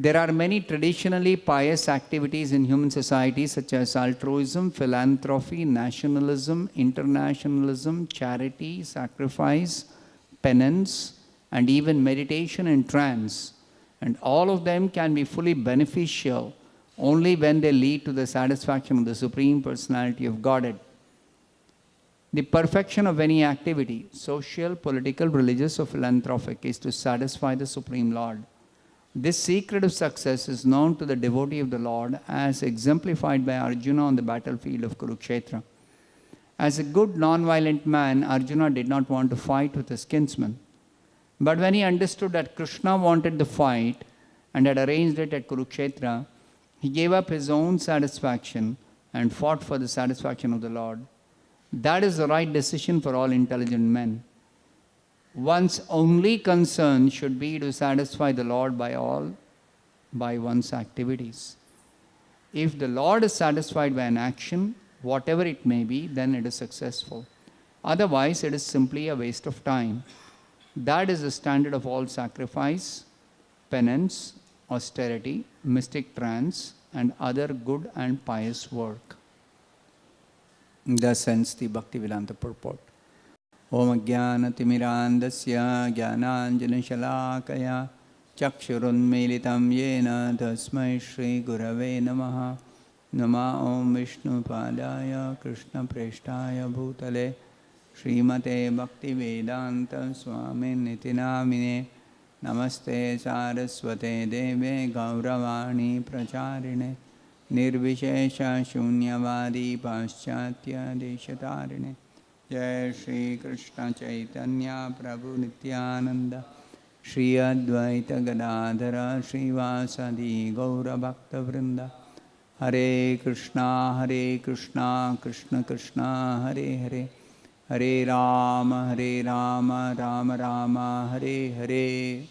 There are many traditionally pious activities in human society such as altruism, philanthropy, nationalism, internationalism, charity, sacrifice, penance, and even meditation and trance. And all of them can be fully beneficial only when they lead to the satisfaction of the Supreme Personality of Godhead. The perfection of any activity, social, political, religious, or philanthropic, is to satisfy the Supreme Lord. This secret of success is known to the devotee of the Lord as exemplified by Arjuna on the battlefield of Kurukshetra. As a good non-violent man, Arjuna did not want to fight with his kinsman. But when he understood that Krishna wanted the fight and had arranged it at Kurukshetra, he gave up his own satisfaction and fought for the satisfaction of the Lord. That is the right decision for all intelligent men. One's only concern should be to satisfy the Lord by one's activities. If the Lord is satisfied by an action, whatever it may be, then it is successful. Otherwise, it is simply a waste of time. That is the standard of all sacrifice, penance, austerity, mystic trance, and other good and pious work. Thus ends the Bhaktivedanta purport. Om Jnana-timirandasya Jnananjana-shalakaya Chakshurunmilitam Yena Tasmai Shri Gurave Namaha Nama Om Vishnu-padaya Krishna-preshtaya Bhutale Srimate Bhaktivedanta Swami-niti Namine Namaste Saraswate Deve Gauravani Pracharine Nirvishesha Shunyavadi Paschatya Deshatarine Jai Shri Krishna Chaitanya Prabhu Nityananda Shri Advaita Gadadhara Srivasadi Gaura Bhakta Vrinda Hare Krishna Krishna Krishna Hare Hare Hare Rama Rama Rama Hare Hare.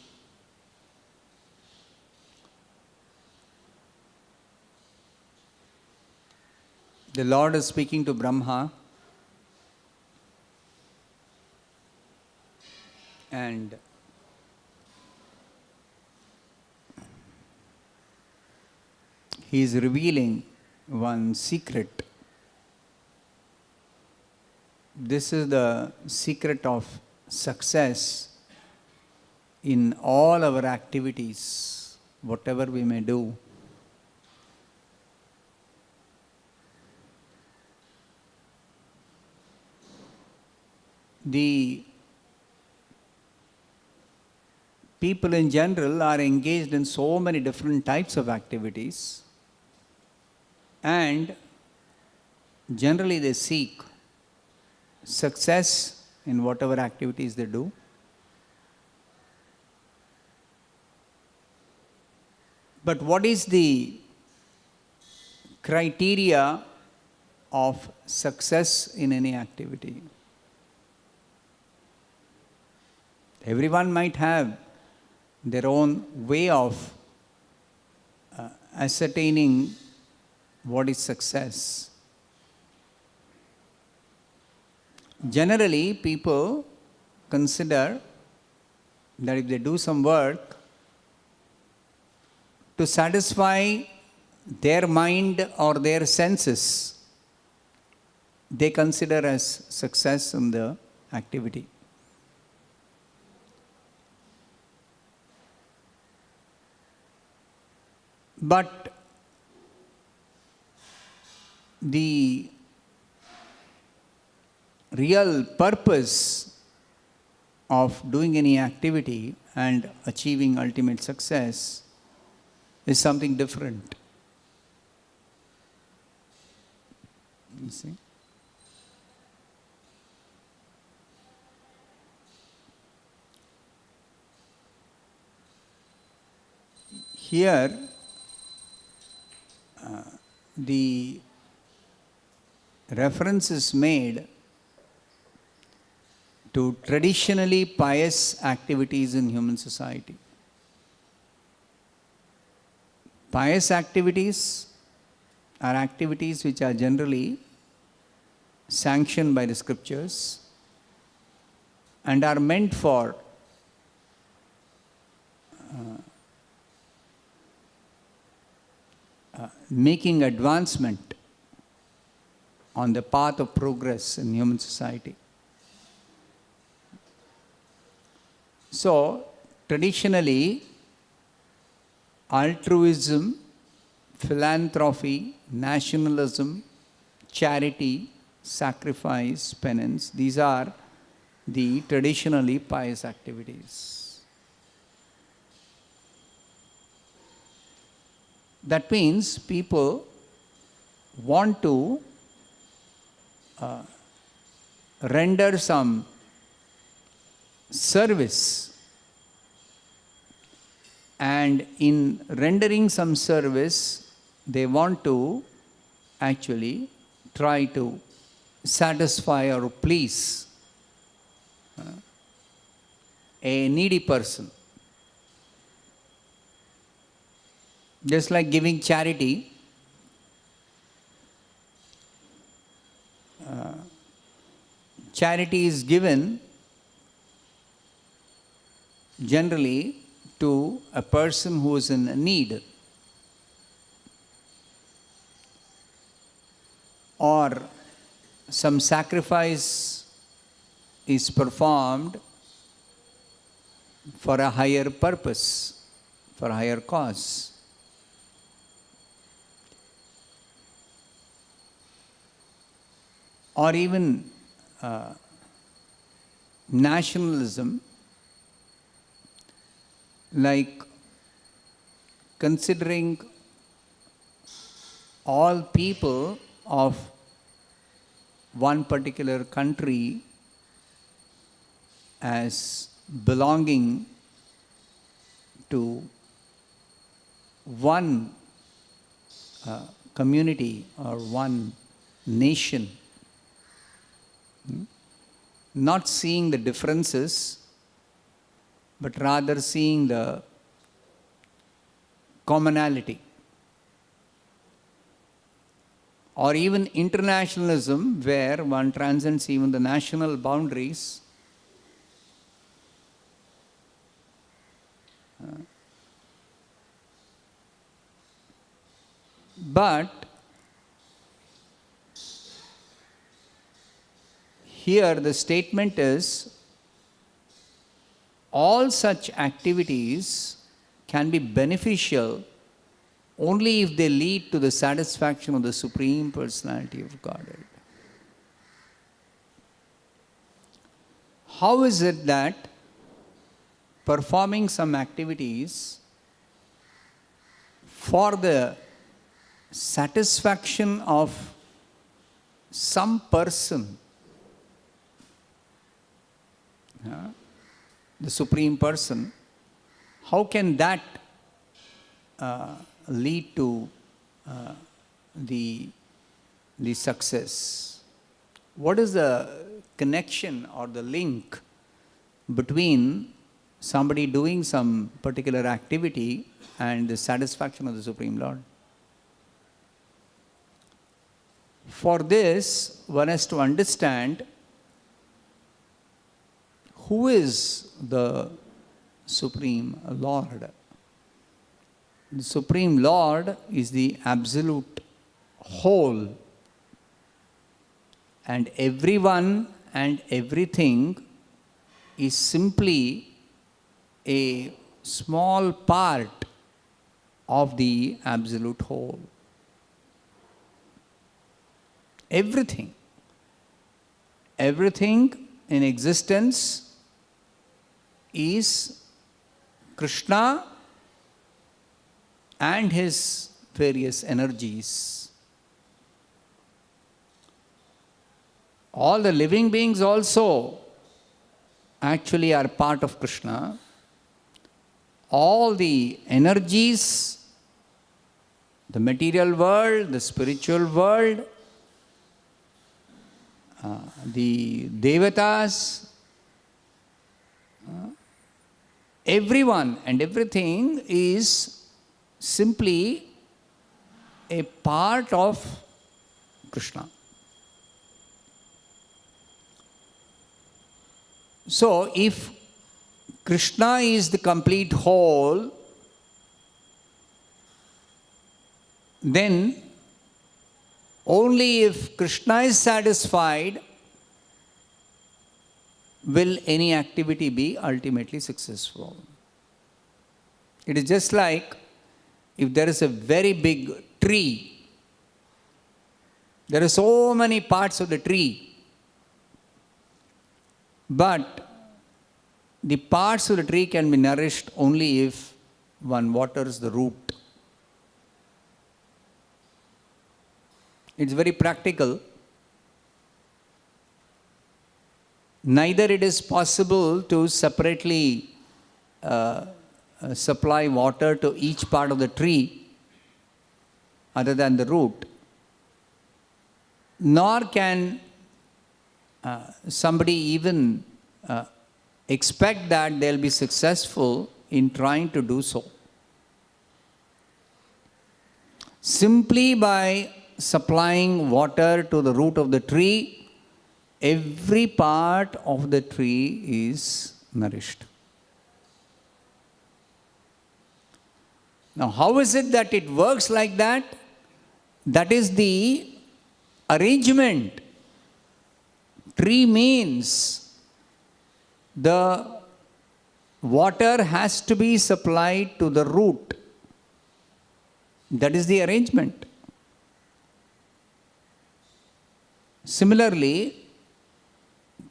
The Lord is speaking to Brahma, and he is revealing one secret. This is the secret of success in all our activities, whatever we may do. The people in general are engaged in so many different types of activities, and generally they seek success in whatever activities they do. But what is the criteria of success in any activity? Everyone might have their own way of ascertaining what is success. Generally, people consider that if they do some work to satisfy their mind or their senses, they consider as success in the activity. But the real purpose of doing any activity and achieving ultimate success is something different. You see? Here, the reference is made to traditionally pious activities in human society. Pious activities are activities which are generally sanctioned by the scriptures and are meant for making advancement on the path of progress in human society. So, traditionally, altruism, philanthropy, nationalism, charity, sacrifice, penance, these are the traditionally pious activities. That means people want to render some service, and in rendering some service, they want to actually try to satisfy or please a needy person. Just like giving charity, charity is given generally to a person who is in need, or some sacrifice is performed for a higher purpose, for a higher cause. Or even nationalism, like considering all people of one particular country as belonging to one community or one nation, not seeing the differences, but rather seeing the commonality. Or even internationalism, where one transcends even the national boundaries. But here the statement is, all such activities can be beneficial only if they lead to the satisfaction of the Supreme Personality of Godhead. How is it that performing some activities for the satisfaction of some person, the Supreme Person, how can that lead to the success? What is the connection or the link between somebody doing some particular activity and the satisfaction of the Supreme Lord? For this, one has to understand who is the Supreme Lord. The Supreme Lord is the absolute whole, and everyone and everything is simply a small part of the absolute whole. Everything in existence is Krishna and his various energies. All the living beings also actually are part of Krishna. All the energies, the material world, the spiritual world, the devatas, everyone and everything is simply a part of Krishna. So, if Krishna is the complete whole, then only if Krishna is satisfied will any activity be ultimately successful. It is just like if there is a very big tree, there are so many parts of the tree, but the parts of the tree can be nourished only if one waters the root. It's very practical. Neither it is possible to separately supply water to each part of the tree other than the root. Nor can somebody even expect that they'll be successful in trying to do so. Simply by supplying water to the root of the tree, every part of the tree is nourished. Now, how is it that it works like that? That is the arrangement. Tree means the water has to be supplied to the root. That is the arrangement. Similarly,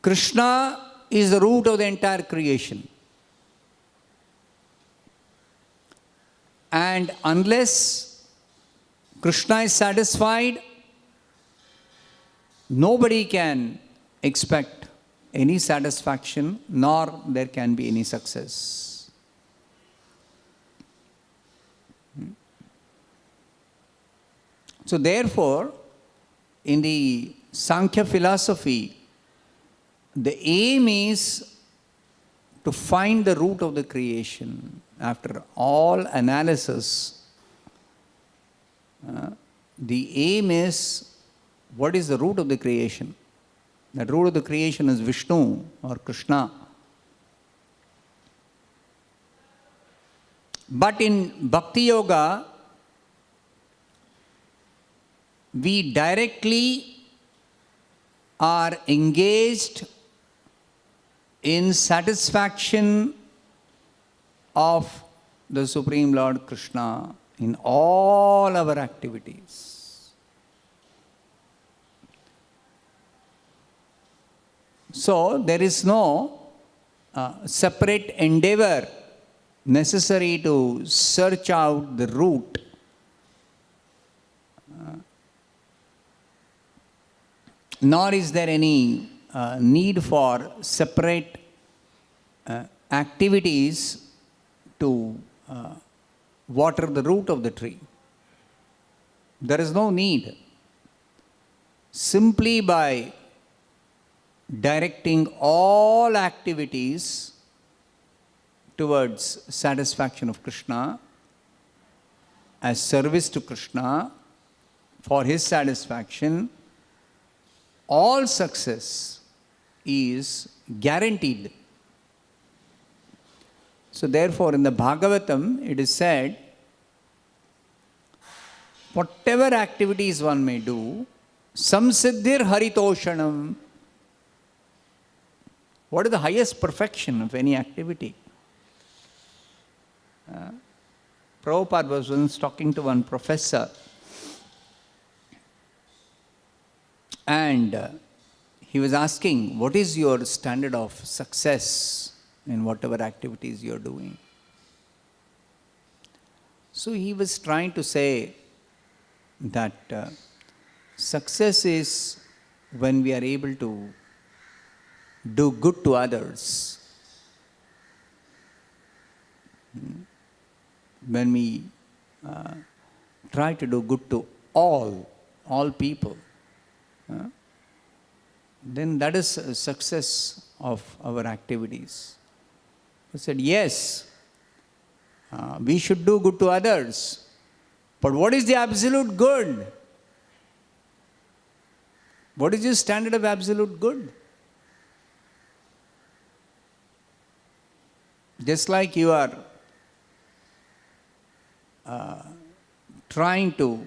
Krishna is the root of the entire creation. And unless Krishna is satisfied, nobody can expect any satisfaction, nor there can be any success. So therefore, in the Sankhya philosophy, the aim is to find the root of the creation. After all analysis, the aim is, what is the root of the creation? The root of the creation is Vishnu or Krishna. But in Bhakti Yoga, we directly are engaged in satisfaction of the Supreme Lord Krishna in all our activities. So there is no separate endeavor necessary to search out the root. Nor is there any need for separate activities to water the root of the tree. There is no need. Simply by directing all activities towards satisfaction of Krishna, as service to Krishna, for his satisfaction, all success is guaranteed. So therefore, in the Bhagavatam, it is said, whatever activities one may do, samsiddhir haritoshanam. What is the highest perfection of any activity? Prabhupada was once talking to one professor, and he was asking, what is your standard of success in whatever activities you are doing? So he was trying to say that success is when we are able to do good to others. When we try to do good to all people, then that is a success of our activities. He said, yes, we should do good to others. But what is the absolute good? What is your standard of absolute good? Just like you are trying to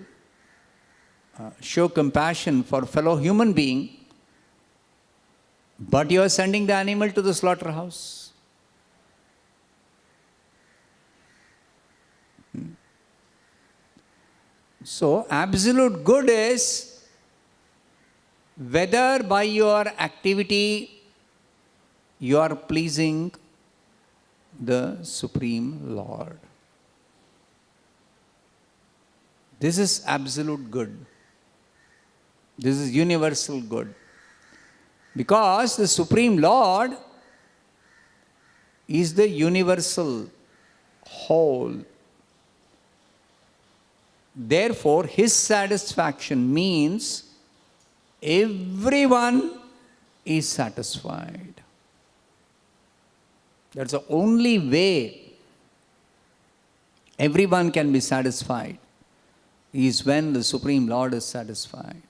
show compassion for fellow human being, but you are sending the animal to the slaughterhouse. So, absolute good is whether by your activity you are pleasing the Supreme Lord. This is absolute good. This is universal good. Because the Supreme Lord is the universal whole. Therefore, His satisfaction means everyone is satisfied. That's the only way everyone can be satisfied, is when the Supreme Lord is satisfied.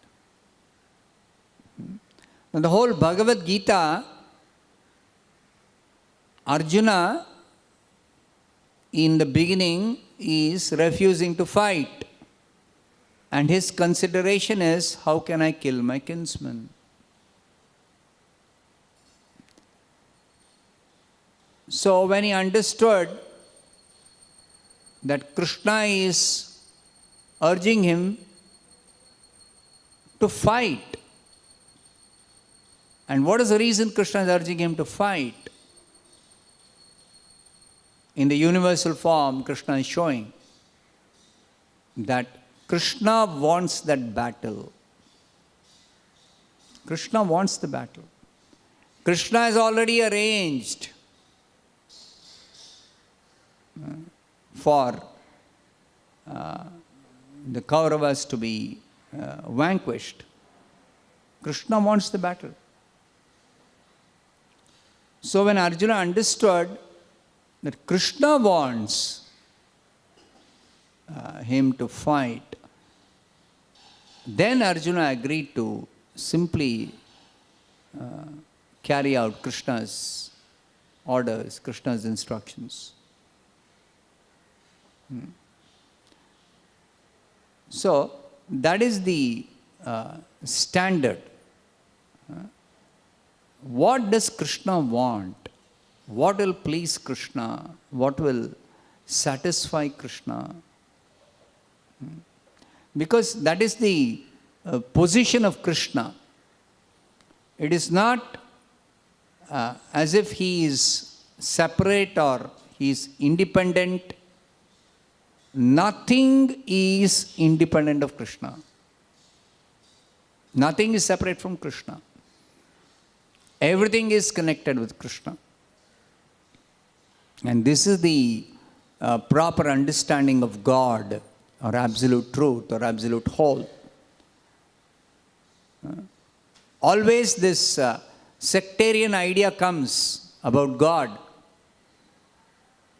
Now, the whole Bhagavad Gita, Arjuna in the beginning is refusing to fight. And his consideration is, how can I kill my kinsman? So when he understood that Krishna is urging him to fight, and what is the reason Krishna is urging him to fight? In the universal form, Krishna is showing that Krishna wants that battle. Krishna wants the battle. Krishna has already arranged for the Kauravas to be vanquished. Krishna wants the battle. So when Arjuna understood that Krishna wants him to fight, then Arjuna agreed to simply carry out Krishna's orders, Krishna's instructions. So that is the standard. What does Krishna want? What will please Krishna? What will satisfy Krishna? Because that is the position of Krishna. It is not as if he is separate or he is independent. Nothing is independent of Krishna. Nothing is separate from Krishna. Everything is connected with Krishna. And this is the proper understanding of God, or absolute truth, or absolute whole. Always this sectarian idea comes about God,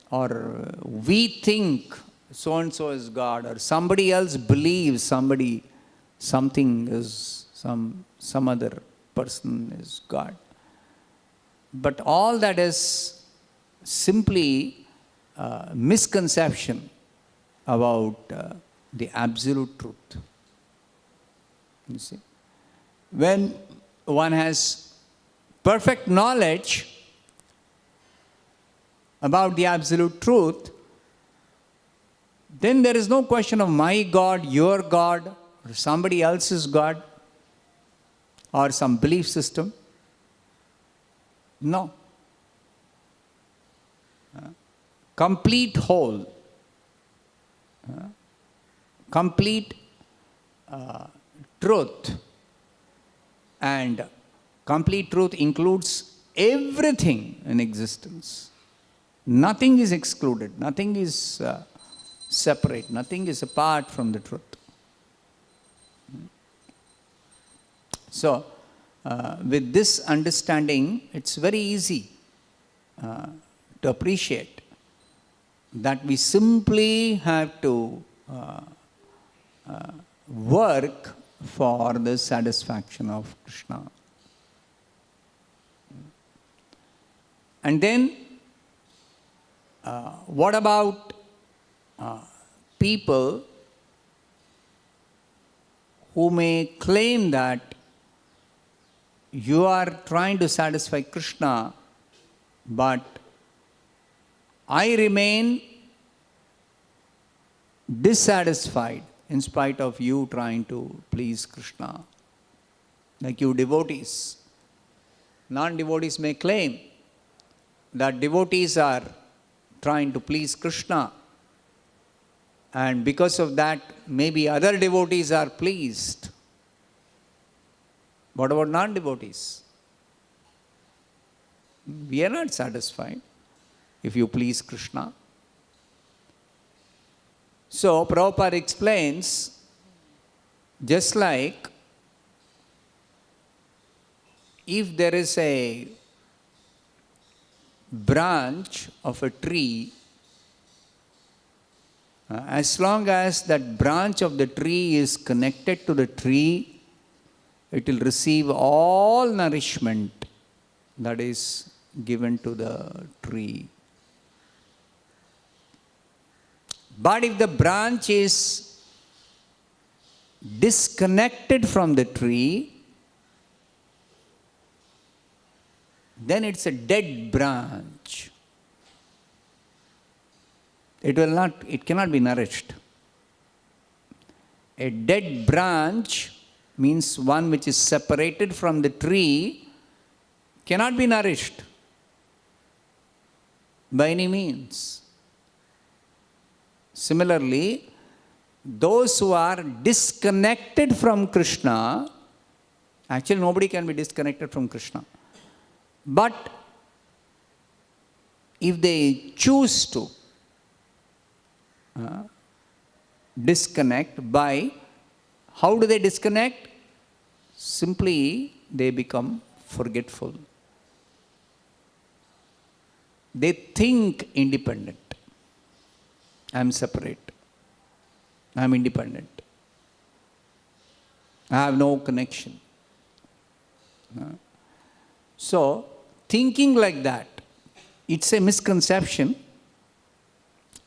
or we think so-and-so is God, or somebody else believes something is, some other person is God. But all that is simply misconception about the absolute truth. You see, when one has perfect knowledge about the absolute truth, then there is no question of my God, your God, or somebody else's God, or some belief system. No. Complete whole. Complete truth. And complete truth includes everything in existence. Nothing is excluded. Nothing is separate. Nothing is apart from the truth. So, with this understanding, it's very easy to appreciate that we simply have to work for the satisfaction of Krishna. And then, what about people who may claim that you are trying to satisfy Krishna, but I remain dissatisfied in spite of you trying to please Krishna. Like you devotees. Non-devotees may claim that devotees are trying to please Krishna, and because of that, maybe other devotees are pleased. What about non-devotees? We are not satisfied if you please Krishna. So, Prabhupada explains, just like if there is a branch of a tree, as long as that branch of the tree is connected to the tree, it will receive all nourishment that is given to the tree. But if the branch is disconnected from the tree, then it's a dead branch. It cannot be nourished. A dead branch means one which is separated from the tree cannot be nourished by any means. Similarly, those who are disconnected from Krishna, actually nobody can be disconnected from Krishna. But if they choose to disconnect by, how do they disconnect? Simply they become forgetful. They think independent. I am separate. I am independent. I have no connection. So, thinking like that, it's a misconception,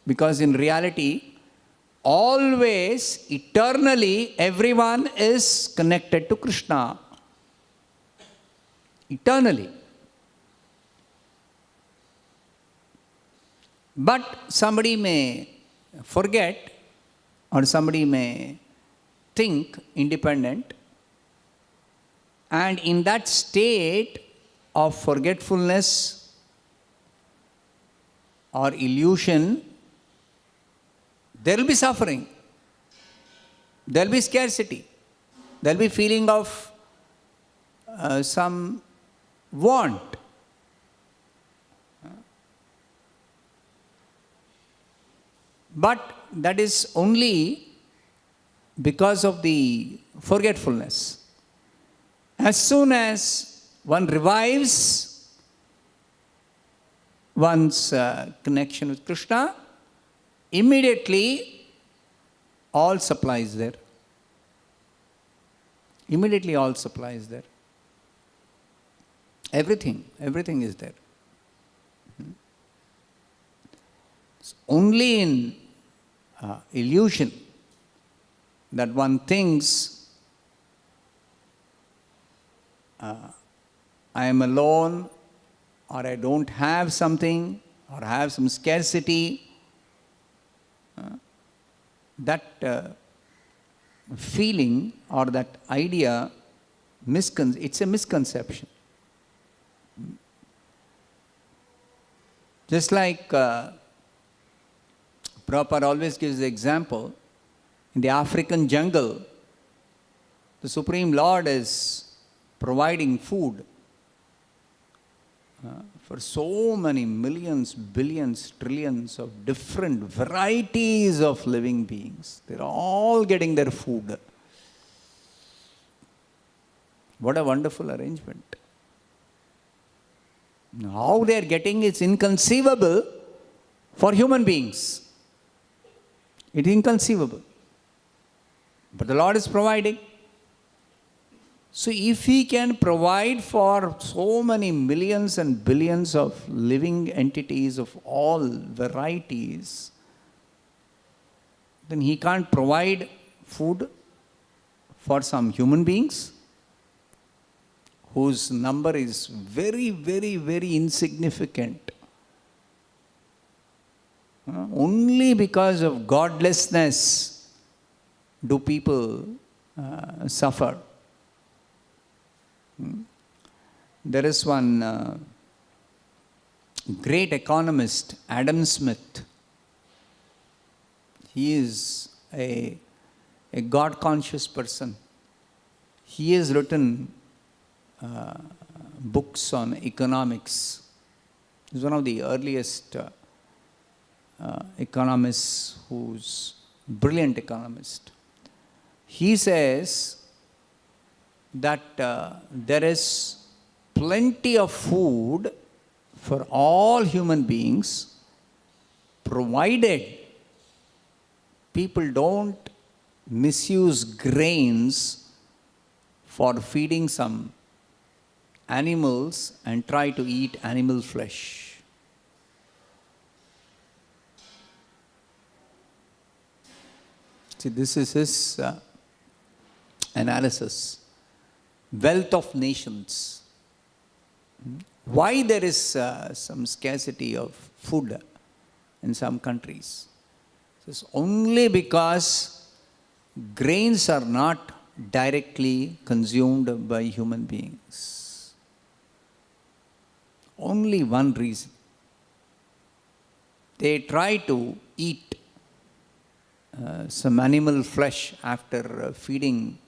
because in reality, always, eternally, everyone is connected to Krishna. Eternally. But somebody may forget, or somebody may think independent, and in that state of forgetfulness or illusion, there will be suffering, there will be scarcity, there will be feeling of some want. But that is only because of the forgetfulness. As soon as one revives one's connection with Krishna, immediately all supply is there. Immediately all supply is there. Everything is there. It's only in illusion that one thinks I am alone, or I don't have something, or I have some scarcity. That feeling or that idea, it's a misconception. Just like Prabhupada always gives the example, in the African jungle, the Supreme Lord is providing food for so many millions, billions, trillions of different varieties of living beings. They're all getting their food. What a wonderful arrangement. How they are getting is inconceivable for human beings. It is inconceivable. But the Lord is providing. So if He can provide for so many millions and billions of living entities of all varieties, then He can't provide food for some human beings whose number is very, very, very insignificant. Only because of godlessness do people suffer. There is one great economist, Adam Smith. He is a God-conscious person. He has written books on economics. He's one of the earliest economists who's brilliant economist. He says that there is plenty of food for all human beings, provided people don't misuse grains for feeding some animals and try to eat animal flesh. See, this is his analysis. Wealth of nations. Why there is some scarcity of food in some countries? It's only because grains are not directly consumed by human beings. Only one reason. They try to eat some animal flesh after feeding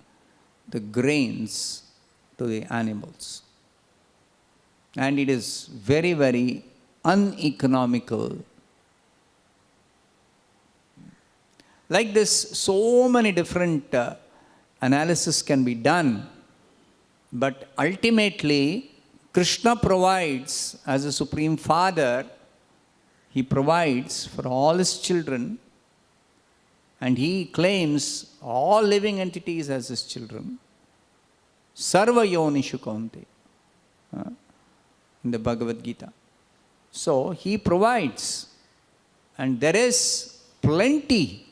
the grains to the animals. And it is very, very uneconomical. Like this, so many different analysis can be done, but ultimately, Krishna provides as a Supreme Father. He provides for all his children, and he claims all living entities as his children. Sarva yonishu kaunte, in the Bhagavad Gita. So he provides, and there is plenty.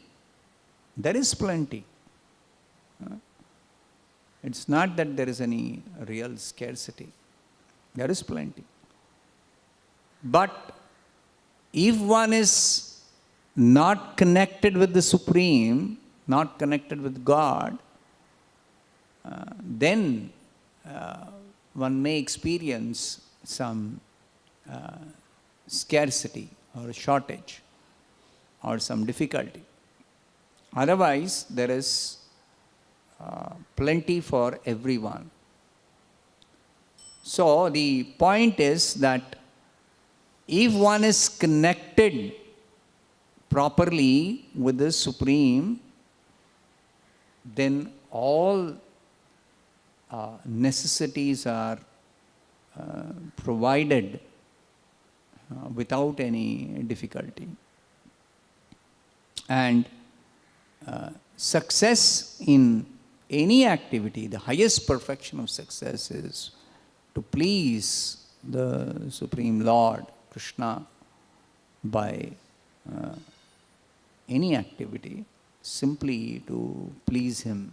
There is plenty. It's not that there is any real scarcity. There is plenty. But if one is not connected with the Supreme, not connected with God, then one may experience some scarcity or shortage or some difficulty. Otherwise, there is plenty for everyone. So the point is that if one is connected properly with the Supreme, then all necessities are provided without any difficulty. And success in any activity, the highest perfection of success is to please the Supreme Lord, Krishna, by any activity, simply to please him.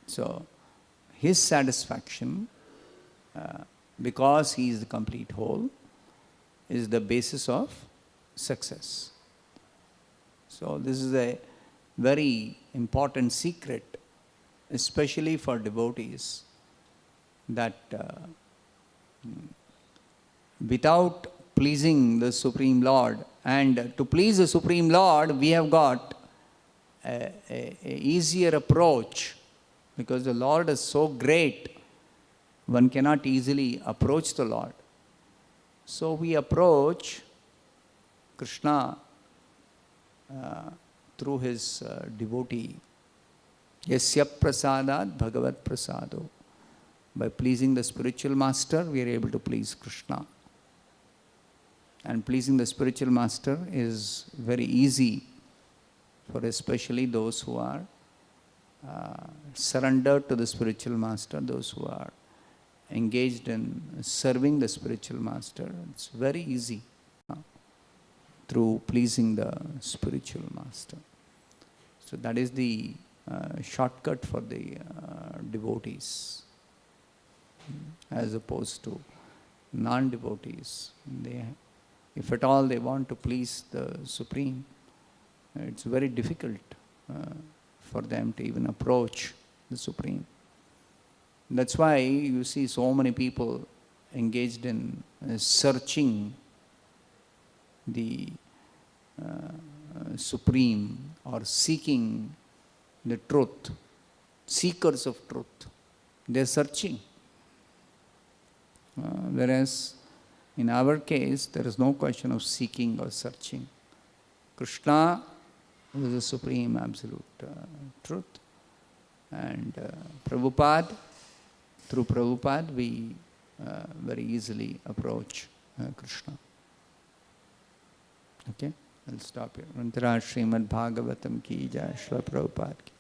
So, his satisfaction, because he is the complete whole, is the basis of success. So, this is a very important secret, especially for devotees, that without pleasing the Supreme Lord, and to please the Supreme Lord, we have got a easier approach, because the Lord is so great, one cannot easily approach the Lord. So we approach Krishna through his devotee. Yasya prasadat bhagavat prasado. By pleasing the spiritual master, we are able to please Krishna. And pleasing the spiritual master is very easy for especially those who are surrendered to the spiritual master, those who are engaged in serving the spiritual master. It's very easy through pleasing the spiritual master. So that is the shortcut for the devotees, as opposed to non-devotees. If at all they want to please the Supreme, it's very difficult for them to even approach the Supreme. That's why you see so many people engaged in searching the Supreme or seeking the truth, seekers of truth. They're searching. Whereas in our case, there is no question of seeking or searching. Krishna is the supreme absolute truth. And Prabhupada, through Prabhupada, we very easily approach Krishna. Okay, I'll stop here. Mantara Srimad Bhagavatam ki jai, Shri Prabhupada ki.